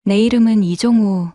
내 이름은 이종우.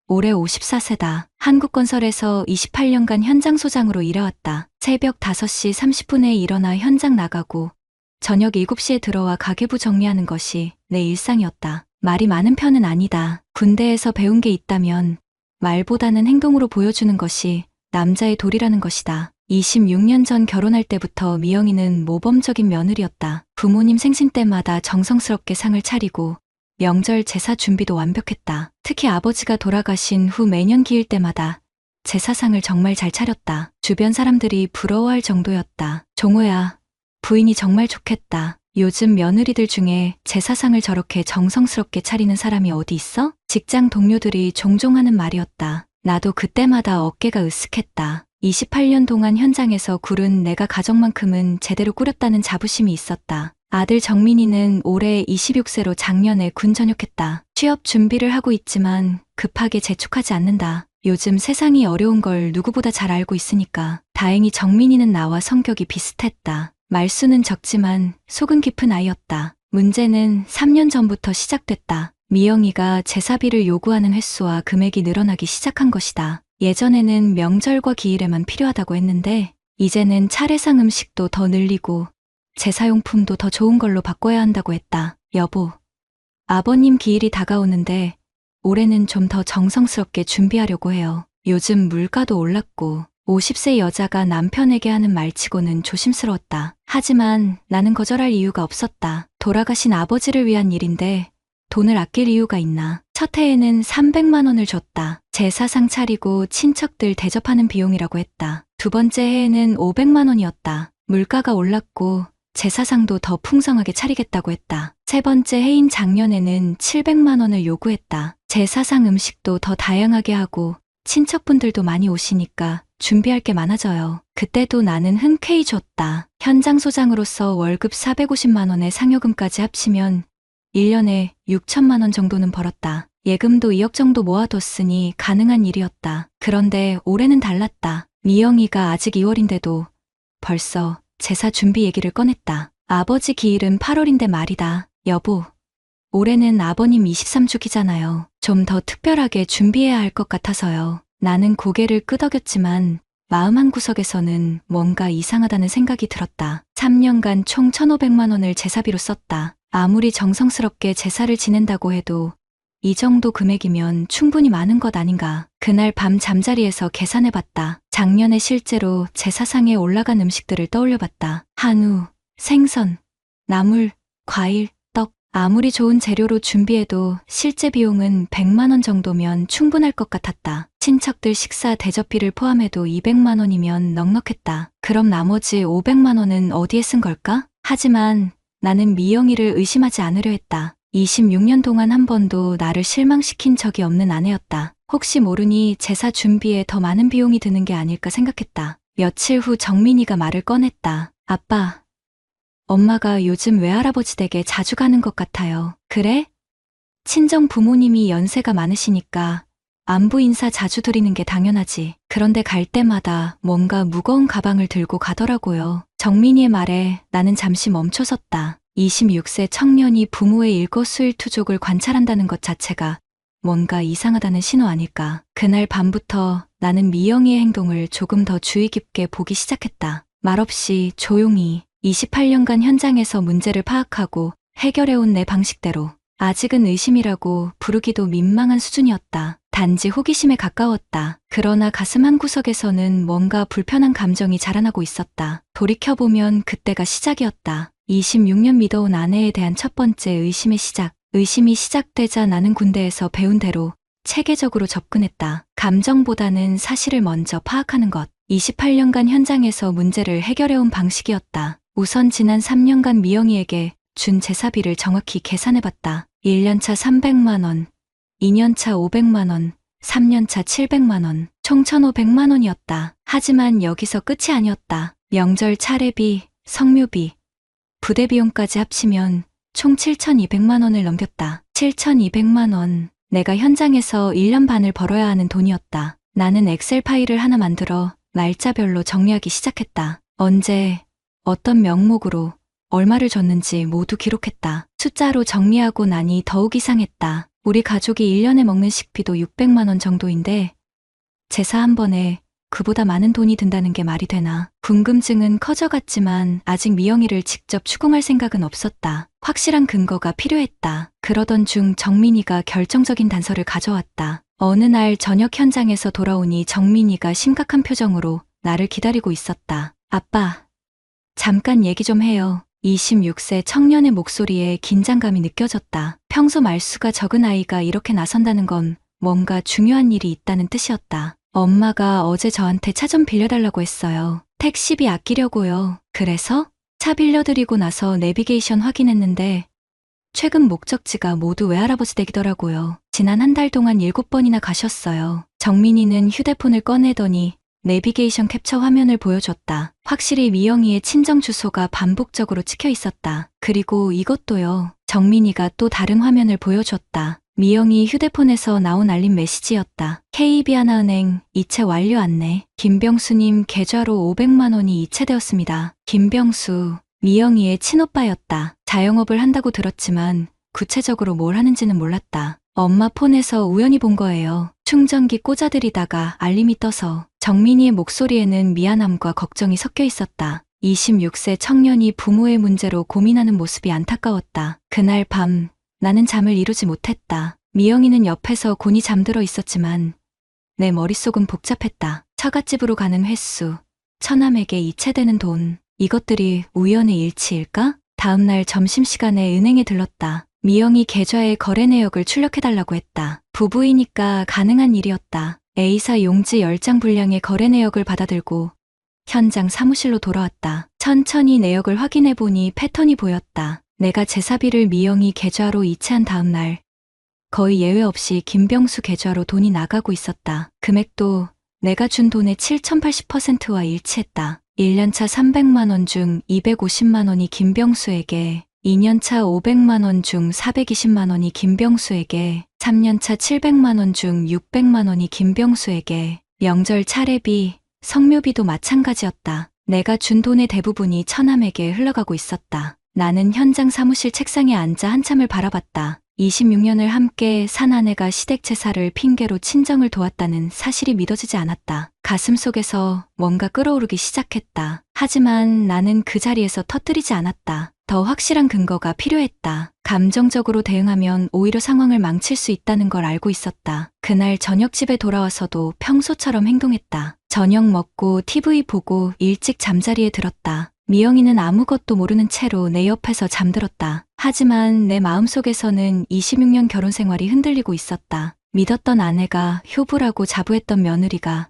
올해 54세다. 한국건설에서 28년간 현장 소장으로 일해왔다. 새벽 5시 30분에 일어나 현장 나가고 저녁 7시에 들어와 가계부 정리하는 것이 내 일상이었다. 말이 많은 편은 아니다. 군대에서 배운 게 있다면 말보다는 행동으로 보여주는 것이 남자의 도리라는 것이다. 26년 전 결혼할 때부터 미영이는 모범적인 며느리였다. 부모님 생신 때마다 정성스럽게 상을 차리고 명절 제사 준비도 완벽했다. 특히 아버지가 돌아가신 후 매년 기일 때마다 제사상을 정말 잘 차렸다. 주변 사람들이 부러워할 정도였다. 종우야, 부인이 정말 좋겠다. 요즘 며느리들 중에 제사상을 저렇게 정성스럽게 차리는 사람이 어디 있어? 직장 동료들이 종종 하는 말이었다. 나도 그때마다 어깨가 으쓱했다. 28년 동안 현장에서 굴은 내가 가정만큼은 제대로 꾸렸다는 자부심이 있었다. 아들 정민이는 올해 26세로 작년에 군 전역했다. 취업 준비를 하고 있지만 급하게 재촉하지 않는다. 요즘 세상이 어려운 걸 누구보다 잘 알고 있으니까. 다행히 정민이는 나와 성격이 비슷했다. 말수는 적지만 속은 깊은 아이였다. 문제는 3년 전부터 시작됐다. 미영이가 제사비를 요구하는 횟수와 금액이 늘어나기 시작한 것이다. 예전에는 명절과 기일에만 필요하다고 했는데 이제는 차례상 음식도 더 늘리고 제사용품도 더 좋은 걸로 바꿔야 한다고 했다. 여보, 아버님 기일이 다가오는데 올해는 좀 더 정성스럽게 준비하려고 해요. 요즘 물가도 올랐고 50세 여자가 남편에게 하는 말치고는 조심스러웠다. 하지만 나는 거절할 이유가 없었다. 돌아가신 아버지를 위한 일인데 돈을 아낄 이유가 있나. 첫 해에는 300만 원을 줬다. 제사상 차리고 친척들 대접하는 비용이라고 했다. 두 번째 해에는 500만 원이었다. 물가가 올랐고 제사상도 더 풍성하게 차리겠다고 했다. 세 번째 해인 작년에는 700만 원을 요구했다. 제사상 음식도 더 다양하게 하고 친척분들도 많이 오시니까 준비할 게 많아져요. 그때도 나는 흔쾌히 줬다. 현장 소장으로서 월급 450만 원의 상여금까지 합치면 1년에 6천만 원 정도는 벌었다. 예금도 2억 정도 모아뒀으니 가능한 일이었다. 그런데 올해는 달랐다. 미영이가 아직 2월인데도 벌써 제사 준비 얘기를 꺼냈다. 아버지 기일은 8월인데 말이다. 여보, 올해는 아버님 23주기잖아요. 좀 더 특별하게 준비해야 할 것 같아서요. 나는 고개를 끄덕였지만 마음 한구석에서는 뭔가 이상하다는 생각이 들었다. 3년간 총 1,500만 원을 제사비로 썼다. 아무리 정성스럽게 제사를 지낸다고 해도 이 정도 금액이면 충분히 많은 것 아닌가. 그날 밤 잠자리에서 계산해봤다. 작년에 실제로 제사상에 올라간 음식들을 떠올려봤다. 한우, 생선, 나물, 과일, 떡. 아무리 좋은 재료로 준비해도 실제 비용은 100만 원 정도면 충분할 것 같았다. 친척들 식사 대접비를 포함해도 200만 원이면 넉넉했다. 그럼 나머지 500만 원은 어디에 쓴 걸까? 하지만 나는 미영이를 의심하지 않으려 했다. 26년 동안 한 번도 나를 실망시킨 적이 없는 아내였다. 혹시 모르니 제사 준비에 더 많은 비용이 드는 게 아닐까 생각했다. 며칠 후 정민이가 말을 꺼냈다. 아빠, 엄마가 요즘 외할아버지 댁에 자주 가는 것 같아요. 그래? 친정 부모님이 연세가 많으시니까 안부 인사 자주 드리는 게 당연하지. 그런데 갈 때마다 뭔가 무거운 가방을 들고 가더라고요. 정민이의 말에 나는 잠시 멈춰섰다. 26세 청년이 부모의 일거수일투족을 관찰한다는 것 자체가 뭔가 이상하다는 신호 아닐까. 그날 밤부터 나는 미영이의 행동을 조금 더 주의 깊게 보기 시작했다. 말없이 조용히 28년간 현장에서 문제를 파악하고 해결해온 내 방식대로. 아직은 의심이라고 부르기도 민망한 수준이었다. 단지 호기심에 가까웠다. 그러나 가슴 한구석에서는 뭔가 불편한 감정이 자라나고 있었다. 돌이켜보면 그때가 시작이었다. 26년 믿어온 아내에 대한 첫 번째 의심의 시작. 의심이 시작되자 나는 군대에서 배운 대로 체계적으로 접근했다. 감정보다는 사실을 먼저 파악하는 것. 28년간 현장에서 문제를 해결해온 방식이었다. 우선 지난 3년간 미영이에게 준 제사비를 정확히 계산해봤다. 1년차 300만 원, 2년차 500만 원, 3년차 700만 원, 총 1,500만 원이었다. 하지만 여기서 끝이 아니었다. 명절 차례비, 성묘비, 부대 비용까지 합치면 총 7,200만 원을 넘겼다. 7,200만 원. 내가 현장에서 1년 반을 벌어야 하는 돈이었다. 나는 엑셀 파일을 하나 만들어 날짜별로 정리하기 시작했다. 언제, 어떤 명목으로 얼마를 줬는지 모두 기록했다. 숫자로 정리하고 나니 더욱 이상했다. 우리 가족이 1년에 먹는 식비도 600만 원 정도인데 제사 한 번에 그보다 많은 돈이 든다는 게 말이 되나. 궁금증은 커져갔지만 아직 미영이를 직접 추궁할 생각은 없었다. 확실한 근거가 필요했다. 그러던 중 정민이가 결정적인 단서를 가져왔다. 어느 날 저녁 현장에서 돌아오니 정민이가 심각한 표정으로 나를 기다리고 있었다. 아빠, 잠깐 얘기 좀 해요. 26세 청년의 목소리에 긴장감이 느껴졌다. 평소 말수가 적은 아이가 이렇게 나선다는 건 뭔가 중요한 일이 있다는 뜻이었다. 엄마가 어제 저한테 차 좀 빌려달라고 했어요. 택시비 아끼려고요. 그래서 차 빌려드리고 나서 내비게이션 확인했는데 최근 목적지가 모두 외할아버지 댁이더라고요. 지난 한 달 동안 7번이나 가셨어요. 정민이는 휴대폰을 꺼내더니 내비게이션 캡처 화면을 보여줬다. 확실히 미영이의 친정 주소가 반복적으로 찍혀 있었다. 그리고 이것도요. 정민이가 또 다른 화면을 보여줬다. 미영이 휴대폰에서 나온 알림 메시지였다. KB하나은행 이체 완료 안내. 김병수님 계좌로 500만 원이 이체되었습니다. 김병수, 미영이의 친오빠였다. 자영업을 한다고 들었지만 구체적으로 뭘 하는지는 몰랐다. 엄마 폰에서 우연히 본 거예요. 충전기 꽂아드리다가 알림이 떠서. 정민이의 목소리에는 미안함과 걱정이 섞여 있었다. 26세 청년이 부모의 문제로 고민하는 모습이 안타까웠다. 그날 밤 나는 잠을 이루지 못했다. 미영이는 옆에서 곤히 잠들어 있었지만 내 머릿속은 복잡했다. 처갓집으로 가는 횟수, 처남에게 이체되는 돈, 이것들이 우연의 일치일까? 다음날 점심시간에 은행에 들렀다. 미영이 계좌의 거래 내역을 출력해달라고 했다. 부부이니까 가능한 일이었다. A사 용지 10장 분량의 거래 내역을 받아들고 현장 사무실로 돌아왔다. 천천히 내역을 확인해보니 패턴이 보였다. 내가 제사비를 미영이 계좌로 이체한 다음날 거의 예외 없이 김병수 계좌로 돈이 나가고 있었다. 금액도 내가 준 돈의 7,080%와 일치했다. 1년차 300만 원 중 250만 원이 김병수에게, 2년차 500만 원 중 420만 원이 김병수에게, 3년차 700만 원 중 600만 원이 김병수에게, 명절 차례비, 성묘비도 마찬가지였다. 내가 준 돈의 대부분이 처남에게 흘러가고 있었다. 나는 현장 사무실 책상에 앉아 한참을 바라봤다. 26년을 함께 산 아내가 시댁 제사를 핑계로 친정을 도왔다는 사실이 믿어지지 않았다. 가슴속에서 뭔가 끓어오르기 시작했다. 하지만 나는 그 자리에서 터뜨리지 않았다. 더 확실한 근거가 필요했다. 감정적으로 대응하면 오히려 상황을 망칠 수 있다는 걸 알고 있었다. 그날 저녁 집에 돌아와서도 평소처럼 행동했다. 저녁 먹고 TV 보고 일찍 잠자리에 들었다. 미영이는 아무것도 모르는 채로 내 옆에서 잠들었다. 하지만 내 마음속에서는 26년 결혼 생활이 흔들리고 있었다. 믿었던 아내가, 효부라고 자부했던 며느리가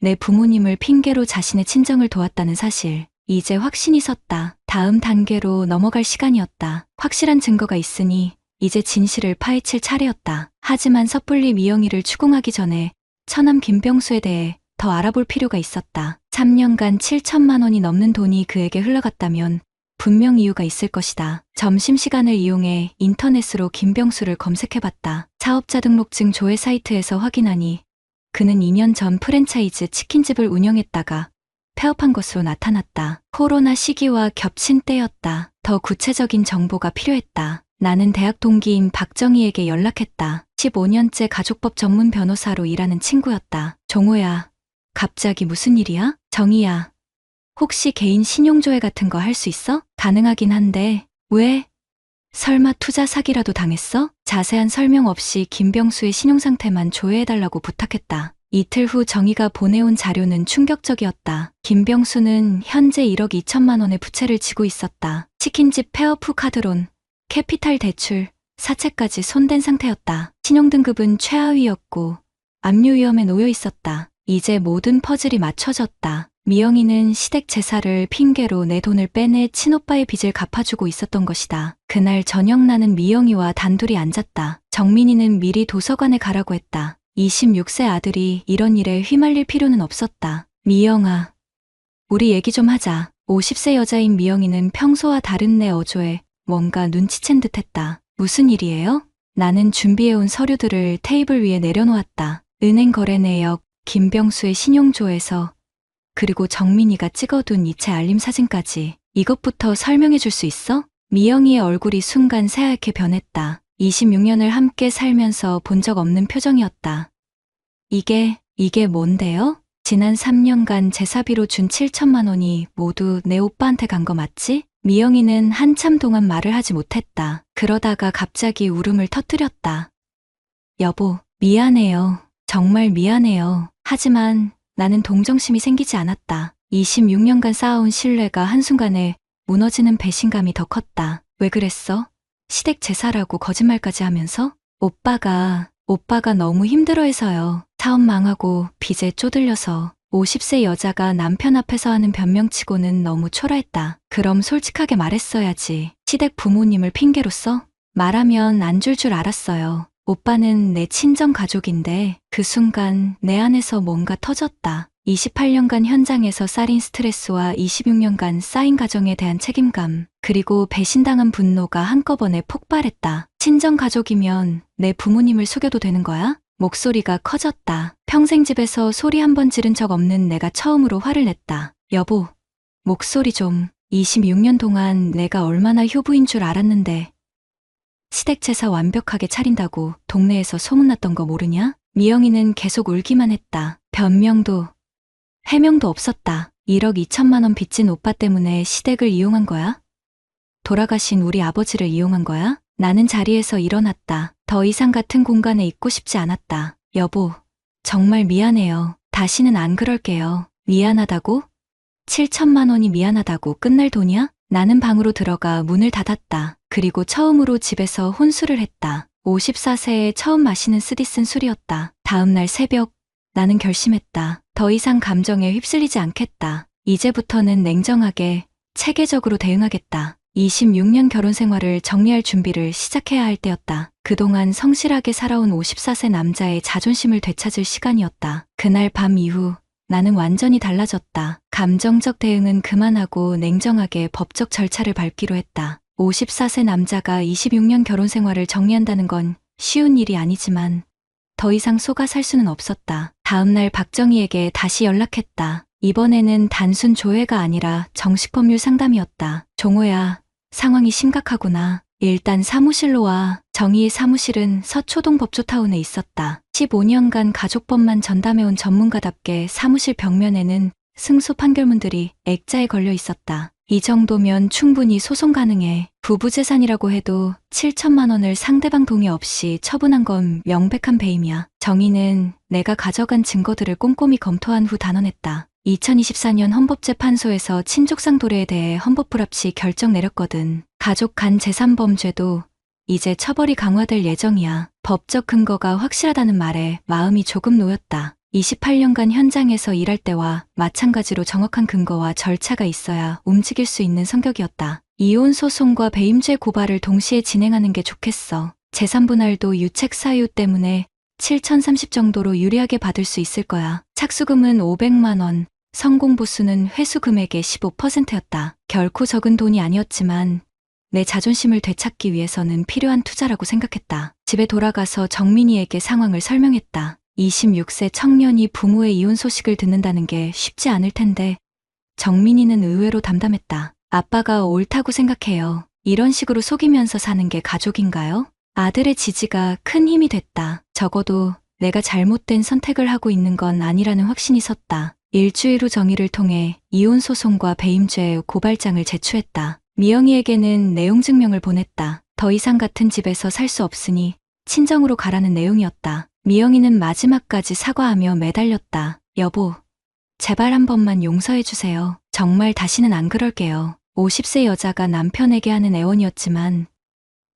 내 부모님을 핑계로 자신의 친정을 도왔다는 사실. 이제 확신이 섰다. 다음 단계로 넘어갈 시간이었다. 확실한 증거가 있으니 이제 진실을 파헤칠 차례였다. 하지만 섣불리 미영이를 추궁하기 전에 처남 김병수에 대해 더 알아볼 필요가 있었다. 3년간 7천만 원이 넘는 돈이 그에게 흘러갔다면 분명 이유가 있을 것이다. 점심시간을 이용해 인터넷으로 김병수를 검색해봤다. 사업자 등록증 조회 사이트에서 확인하니 그는 2년 전 프랜차이즈 치킨집을 운영했다가 폐업한 것으로 나타났다. 코로나 시기와 겹친 때였다. 더 구체적인 정보가 필요했다. 나는 대학 동기인 박정희에게 연락했다. 15년째 가족법 전문 변호사로 일하는 친구였다. 종호야, 갑자기 무슨 일이야? 정희야, 혹시 개인 신용조회 같은 거 할 수 있어? 가능하긴 한데, 왜? 설마 투자 사기라도 당했어? 자세한 설명 없이 김병수의 신용상태만 조회해달라고 부탁했다. 이틀 후 정희가 보내온 자료는 충격적이었다. 김병수는 현재 1억 2천만 원의 부채를 지고 있었다. 치킨집 폐업 후 카드론, 캐피탈 대출, 사채까지 손댄 상태였다. 신용등급은 최하위였고 압류 위험에 놓여 있었다. 이제 모든 퍼즐이 맞춰졌다. 미영이는 시댁 제사를 핑계로 내 돈을 빼내 친오빠의 빚을 갚아주고 있었던 것이다. 그날 저녁 나는 미영이와 단둘이 앉았다. 정민이는 미리 도서관에 가라고 했다. 26세 아들이 이런 일에 휘말릴 필요는 없었다. 미영아, 우리 얘기 좀 하자. 50세 여자인 미영이는 평소와 다른 내 어조에 뭔가 눈치챈 듯했다. 무슨 일이에요? 나는 준비해온 서류들을 테이블 위에 내려놓았다. 은행 거래 내역, 김병수의 신용조회서, 그리고 정민이가 찍어둔 이체 알림 사진까지. 이것부터 설명해 줄 수 있어? 미영이의 얼굴이 순간 새하얗게 변했다. 26년을 함께 살면서 본 적 없는 표정이었다. 이게 뭔데요? 지난 3년간 제사비로 준 7천만 원이 모두 내 오빠한테 간 거 맞지? 미영이는 한참 동안 말을 하지 못했다. 그러다가 갑자기 울음을 터뜨렸다. 여보, 미안해요. 정말 미안해요. 하지만 나는 동정심이 생기지 않았다. 26년간 쌓아온 신뢰가 한순간에 무너지는 배신감이 더 컸다. 왜 그랬어? 시댁 제사라고 거짓말까지 하면서? 오빠가 너무 힘들어해서요. 사업 망하고 빚에 쪼들려서 50세 여자가 남편 앞에서 하는 변명치고는 너무 초라했다. 그럼 솔직하게 말했어야지. 시댁 부모님을 핑계로 써? 말하면 안 줄 줄 알았어요. 오빠는 내 친정 가족인데 그 순간 내 안에서 뭔가 터졌다. 28년간 현장에서 쌓인 스트레스와 26년간 쌓인 가정에 대한 책임감, 그리고 배신당한 분노가 한꺼번에 폭발했다. 친정 가족이면 내 부모님을 속여도 되는 거야? 목소리가 커졌다. 평생 집에서 소리 한 번 지른 적 없는 내가 처음으로 화를 냈다. 여보, 목소리 좀. 26년 동안 내가 얼마나 효부인 줄 알았는데 시댁 제사 완벽하게 차린다고 동네에서 소문났던 거 모르냐? 미영이는 계속 울기만 했다. 변명도 해명도 없었다. 1억 2천만 원 빚진 오빠 때문에 시댁을 이용한 거야? 돌아가신 우리 아버지를 이용한 거야? 나는 자리에서 일어났다. 더 이상 같은 공간에 있고 싶지 않았다. 여보, 정말 미안해요. 다시는 안 그럴게요. 미안하다고? 7천만 원이 미안하다고 끝날 돈이야? 나는 방으로 들어가 문을 닫았다. 그리고 처음으로 집에서 혼술을 했다. 54세에 처음 마시는 쓰디쓴 술이었다. 다음날 새벽, 나는 결심했다. 더 이상 감정에 휩쓸리지 않겠다. 이제부터는 냉정하게, 체계적으로 대응하겠다. 26년 결혼 생활을 정리할 준비를 시작해야 할 때였다. 그동안 성실하게 살아온 54세 남자의 자존심을 되찾을 시간이었다. 그날 밤 이후 나는 완전히 달라졌다. 감정적 대응은 그만하고 냉정하게 법적 절차를 밟기로 했다. 54세 남자가 26년 결혼 생활을 정리한다는 건 쉬운 일이 아니지만 더 이상 속아 살 수는 없었다. 다음날 박정희에게 다시 연락했다. 이번에는 단순 조회가 아니라 정식 법률 상담이었다. 종호야, 상황이 심각하구나. 일단 사무실로 와. 정희의 사무실은 서초동 법조타운에 있었다. 15년간 가족법만 전담해온 전문가답게 사무실 벽면에는 승소 판결문들이 액자에 걸려 있었다. 이 정도면 충분히 소송 가능해. 부부 재산이라고 해도 7천만 원을 상대방 동의 없이 처분한 건 명백한 배임이야. 정희는 내가 가져간 증거들을 꼼꼼히 검토한 후 단언했다. 2024년 헌법재판소에서 친족상 도래에 대해 헌법 불합치 결정 내렸거든. 가족 간 재산범죄도 이제 처벌이 강화될 예정이야. 법적 근거가 확실하다는 말에 마음이 조금 놓였다. 28년간 현장에서 일할 때와 마찬가지로 정확한 근거와 절차가 있어야 움직일 수 있는 성격이었다. 이혼 소송과 배임죄 고발을 동시에 진행하는 게 좋겠어. 재산 분할도 유책 사유 때문에 7,030 정도로 유리하게 받을 수 있을 거야. 착수금은 500만 원, 성공 보수는 회수 금액의 15%였다. 결코 적은 돈이 아니었지만 내 자존심을 되찾기 위해서는 필요한 투자라고 생각했다. 집에 돌아가서 정민이에게 상황을 설명했다. 26세 청년이 부모의 이혼 소식을 듣는다는 게 쉽지 않을 텐데 정민이는 의외로 담담했다. 아빠가 옳다고 생각해요. 이런 식으로 속이면서 사는 게 가족인가요? 아들의 지지가 큰 힘이 됐다. 적어도 내가 잘못된 선택을 하고 있는 건 아니라는 확신이 섰다. 일주일 후 정희를 통해 이혼 소송과 배임죄 고발장을 제출했다. 미영이에게는 내용 증명을 보냈다. 더 이상 같은 집에서 살 수 없으니 친정으로 가라는 내용이었다. 미영이는 마지막까지 사과하며 매달렸다. 여보, 제발 한 번만 용서해 주세요. 정말 다시는 안 그럴게요. 50세 여자가 남편에게 하는 애원이었지만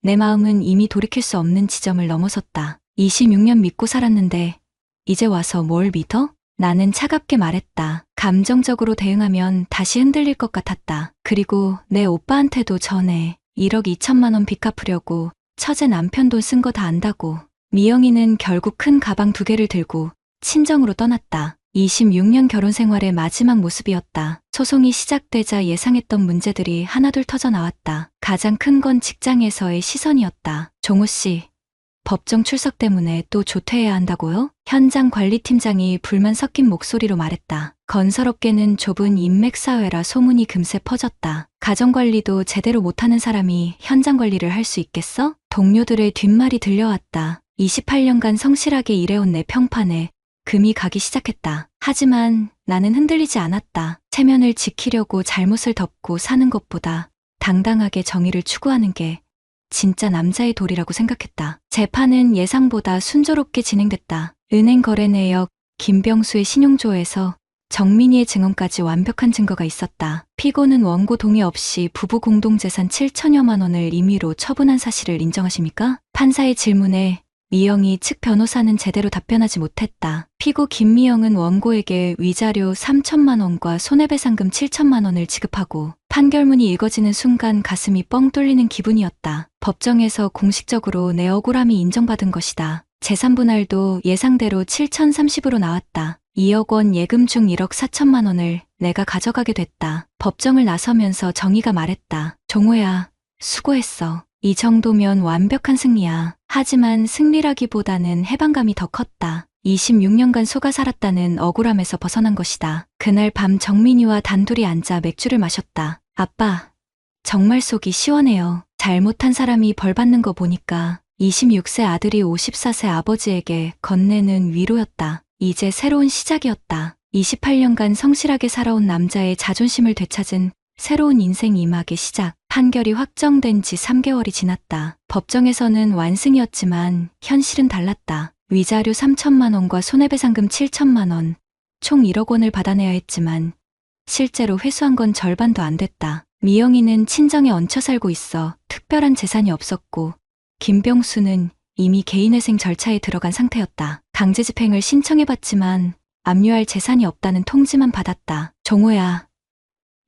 내 마음은 이미 돌이킬 수 없는 지점을 넘어섰다. 26년 믿고 살았는데 이제 와서 뭘 믿어? 나는 차갑게 말했다. 감정적으로 대응하면 다시 흔들릴 것 같았다. 그리고 내 오빠한테도 전에 1억 2천만 원 빚 갚으려고 처제 남편 돈 쓴 거 다 안다고. 미영이는 결국 큰 가방 2개를 들고 친정으로 떠났다. 26년 결혼 생활의 마지막 모습이었다. 소송이 시작되자 예상했던 문제들이 하나둘 터져 나왔다. 가장 큰 건 직장에서의 시선이었다. 종호 씨, 법정 출석 때문에 또 조퇴해야 한다고요? 현장 관리팀장이 불만 섞인 목소리로 말했다. 건설업계는 좁은 인맥사회라 소문이 금세 퍼졌다. 가정관리도 제대로 못하는 사람이 현장 관리를 할 수 있겠어? 동료들의 뒷말이 들려왔다. 28년간 성실하게 일해온 내 평판에 금이 가기 시작했다. 하지만 나는 흔들리지 않았다. 체면을 지키려고 잘못을 덮고 사는 것보다 당당하게 정의를 추구하는 게 진짜 남자의 도리라고 생각했다. 재판은 예상보다 순조롭게 진행됐다. 은행 거래 내역, 김병수의 신용조회에서 정민이의 증언까지 완벽한 증거가 있었다. 피고는 원고 동의 없이 부부 공동재산 7천여만 원을 임의로 처분한 사실을 인정하십니까? 판사의 질문에 미영이 측 변호사는 제대로 답변하지 못했다. 피고 김미영은 원고에게 위자료 3천만 원과 손해배상금 7천만 원을 지급하고 판결문이 읽어지는 순간 가슴이 뻥 뚫리는 기분이었다. 법정에서 공식적으로 내 억울함이 인정받은 것이다. 재산분할도 예상대로 7,030으로 나왔다. 2억 원 예금 중 1억 4천만 원을 내가 가져가게 됐다. 법정을 나서면서 정의가 말했다. 종호야, 수고했어. 이 정도면 완벽한 승리야. 하지만 승리라기보다는 해방감이 더 컸다. 26년간 속아 살았다는 억울함에서 벗어난 것이다. 그날 밤 정민이와 단둘이 앉아 맥주를 마셨다. 아빠, 정말 속이 시원해요. 잘못한 사람이 벌 받는 거 보니까 26세 아들이 54세 아버지에게 건네는 위로였다. 이제 새로운 시작이었다. 28년간 성실하게 살아온 남자의 자존심을 되찾은 새로운 인생 이막의 시작. 판결이 확정된 지 3개월이 지났다. 법정에서는 완승이었지만 현실은 달랐다. 위자료 3천만 원과 손해배상금 7천만 원, 총 1억 원을 받아내야 했지만 실제로 회수한 건 절반도 안 됐다. 미영이는 친정에 얹혀 살고 있어 특별한 재산이 없었고 김병수는 이미 개인회생 절차에 들어간 상태였다. 강제집행을 신청해봤지만 압류할 재산이 없다는 통지만 받았다. 종호야,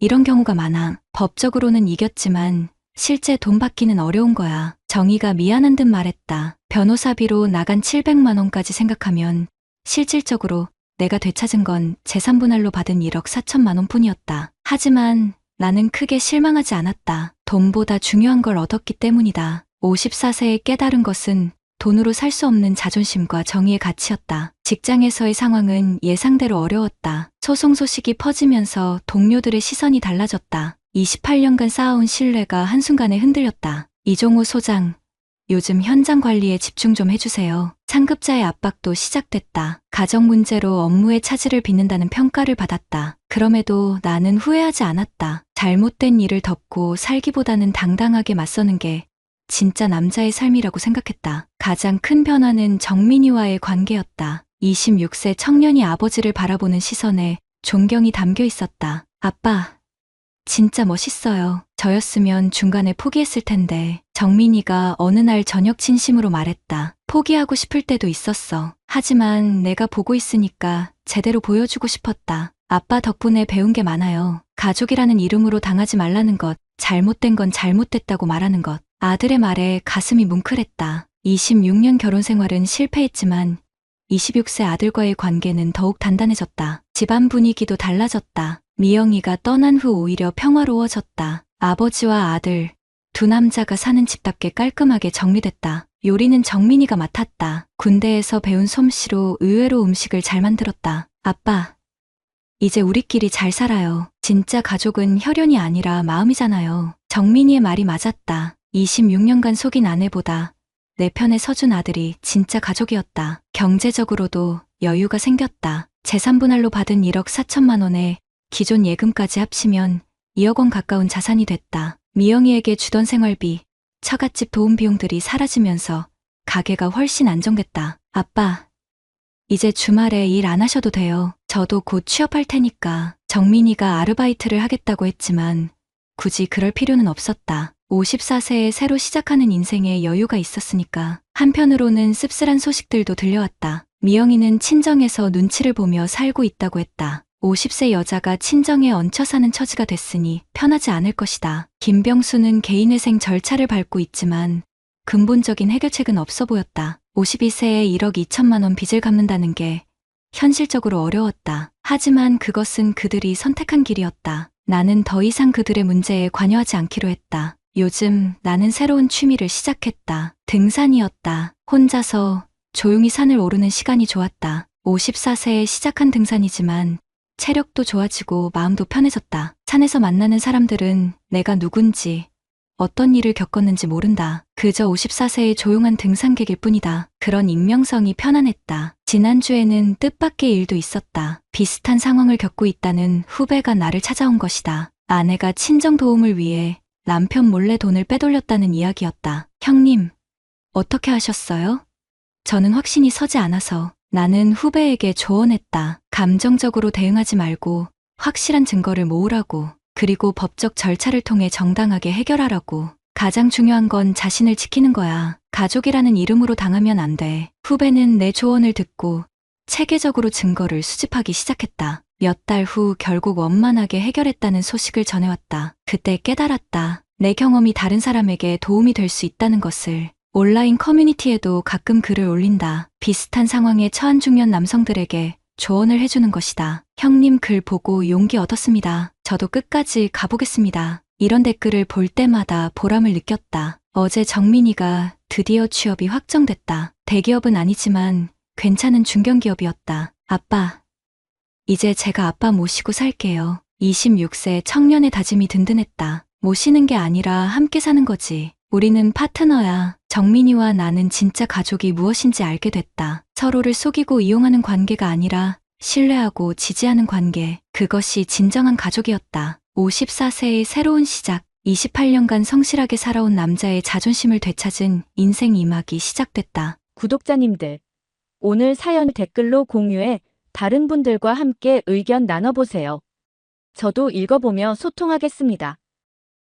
이런 경우가 많아. 법적으로는 이겼지만 실제 돈 받기는 어려운 거야. 정의가 미안한 듯 말했다. 변호사비로 나간 700만 원까지 생각하면 실질적으로 내가 되찾은 건 재산분할로 받은 1억 4천만 원뿐이었다. 하지만 나는 크게 실망하지 않았다. 돈보다 중요한 걸 얻었기 때문이다. 54세에 깨달은 것은 돈으로 살 수 없는 자존심과 정의의 가치였다. 직장에서의 상황은 예상대로 어려웠다. 소송 소식이 퍼지면서 동료들의 시선이 달라졌다. 28년간 쌓아온 신뢰가 한순간에 흔들렸다. 이종호 소장, 요즘 현장 관리에 집중 좀 해주세요. 상급자의 압박도 시작됐다. 가정 문제로 업무에 차질을 빚는다는 평가를 받았다. 그럼에도 나는 후회하지 않았다. 잘못된 일을 덮고 살기보다는 당당하게 맞서는 게 진짜 남자의 삶이라고 생각했다. 가장 큰 변화는 정민이와의 관계였다. 26세 청년이 아버지를 바라보는 시선에 존경이 담겨 있었다. 아빠, 진짜 멋있어요. 저였으면 중간에 포기했을 텐데. 정민이가 어느 날 저녁 진심으로 말했다. 포기하고 싶을 때도 있었어. 하지만 내가 보고 있으니까 제대로 보여주고 싶었다. 아빠 덕분에 배운 게 많아요. 가족이라는 이름으로 당하지 말라는 것, 잘못된 건 잘못됐다고 말하는 것. 아들의 말에 가슴이 뭉클했다. 26년 결혼 생활은 실패했지만 26세 아들과의 관계는 더욱 단단해졌다. 집안 분위기도 달라졌다. 미영이가 떠난 후 오히려 평화로워졌다. 아버지와 아들, 두 남자가 사는 집답게 깔끔하게 정리됐다. 요리는 정민이가 맡았다. 군대에서 배운 솜씨로 의외로 음식을 잘 만들었다. 아빠, 이제 우리끼리 잘 살아요. 진짜 가족은 혈연이 아니라 마음이잖아요. 정민이의 말이 맞았다. 26년간 속인 아내보다 내 편에 서준 아들이 진짜 가족이었다. 경제적으로도 여유가 생겼다. 재산분할로 받은 1억 4천만 원에 기존 예금까지 합치면 2억 원 가까운 자산이 됐다. 미영이에게 주던 생활비, 처갓집 도움 비용들이 사라지면서 가게가 훨씬 안정됐다. 아빠, 이제 주말에 일 안 하셔도 돼요. 저도 곧 취업할 테니까. 정민이가 아르바이트를 하겠다고 했지만 굳이 그럴 필요는 없었다. 54세에 새로 시작하는 인생에 여유가 있었으니까. 한편으로는 씁쓸한 소식들도 들려왔다. 미영이는 친정에서 눈치를 보며 살고 있다고 했다. 50세 여자가 친정에 얹혀 사는 처지가 됐으니 편하지 않을 것이다. 김병수는 개인회생 절차를 밟고 있지만 근본적인 해결책은 없어 보였다. 52세에 1억 2천만 원 빚을 갚는다는 게 현실적으로 어려웠다. 하지만 그것은 그들이 선택한 길이었다. 나는 더 이상 그들의 문제에 관여하지 않기로 했다. 요즘 나는 새로운 취미를 시작했다. 등산이었다. 혼자서 조용히 산을 오르는 시간이 좋았다. 54세에 시작한 등산이지만 체력도 좋아지고 마음도 편해졌다. 산에서 만나는 사람들은 내가 누군지, 어떤 일을 겪었는지 모른다. 그저 54세의 조용한 등산객일 뿐이다. 그런 익명성이 편안했다. 지난주에는 뜻밖의 일도 있었다. 비슷한 상황을 겪고 있다는 후배가 나를 찾아온 것이다. 아내가 친정 도움을 위해 남편 몰래 돈을 빼돌렸다는 이야기였다. 형님, 어떻게 하셨어요? 저는 확신이 서지 않아서 나는 후배에게 조언했다. 감정적으로 대응하지 말고 확실한 증거를 모으라고. 그리고 법적 절차를 통해 정당하게 해결하라고. 가장 중요한 건 자신을 지키는 거야. 가족이라는 이름으로 당하면 안 돼. 후배는 내 조언을 듣고 체계적으로 증거를 수집하기 시작했다. 몇 달 후 결국 원만하게 해결했다는 소식을 전해왔다. 그때 깨달았다. 내 경험이 다른 사람에게 도움이 될 수 있다는 것을. 온라인 커뮤니티에도 가끔 글을 올린다. 비슷한 상황에 처한 중년 남성들에게 조언을 해주는 것이다. 형님 글 보고 용기 얻었습니다. 저도 끝까지 가보겠습니다. 이런 댓글을 볼 때마다 보람을 느꼈다. 어제 정민이가 드디어 취업이 확정됐다. 대기업은 아니지만 괜찮은 중견기업이었다. 아빠, 이제 제가 아빠 모시고 살게요. 26세 청년의 다짐이 든든했다. 모시는 게 아니라 함께 사는 거지. 우리는 파트너야. 정민이와 나는 진짜 가족이 무엇인지 알게 됐다. 서로를 속이고 이용하는 관계가 아니라 신뢰하고 지지하는 관계. 그것이 진정한 가족이었다. 54세의 새로운 시작. 28년간 성실하게 살아온 남자의 자존심을 되찾은 인생 2막이 시작됐다. 구독자님들, 오늘 사연 댓글로 공유해 다른 분들과 함께 의견 나눠보세요. 저도 읽어보며 소통하겠습니다.